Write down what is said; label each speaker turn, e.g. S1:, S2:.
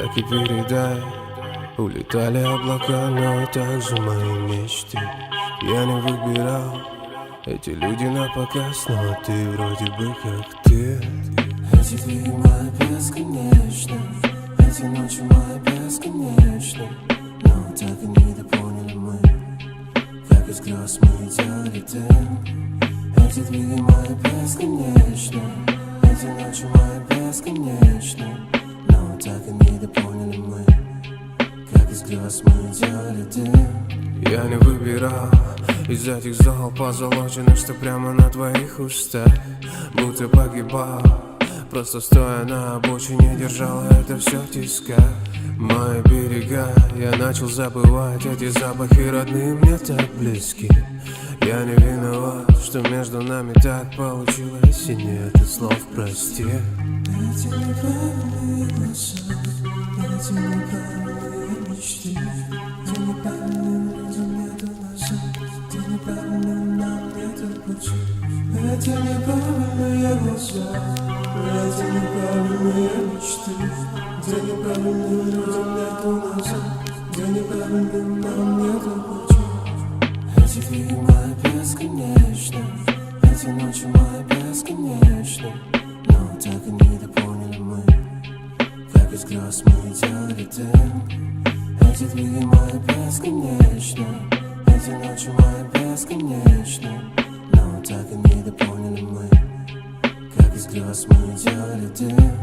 S1: так и передай. Улетали облака, но и также мои мечты. Я не выбирал эти люди на показ, но ты вроде бы как ты.
S2: Эти двери мои бесконечны, эти ночи мои бесконечны, но так и недопоняли мы, как из грез мы делали дым. Эти двери мои бесконечны, эти ночи мои бесконечны, но так и недопоняли мы, как из грез мы делали дым.
S1: Я не выбирал из этих зол позолоченных, что прямо на твоих устах, будто погибал, просто стоя на обочине, держала это все в тисках. Мои берега, я начал забывать, эти запахи родные мне так близки. Я не виноват, что между нами так получилось, и нет слов прости.
S2: Эти неправильные глаза, эти неправильные мечты, где неправильным людям нету назад, где неправильным нам нету пути. Эти неправильные глаза, эти неправильные мечты, где неправильным людям нету назад, где неправильным нам нету пути. Эти двери мои бесконечны, эти ночи мои бесконечны, но так и недопоняли мы, как из грез мы делали дым. Эти двери мои бесконечны, эти ночи мои бесконечны, но так и недопоняли мы, как из грез мы делали дым.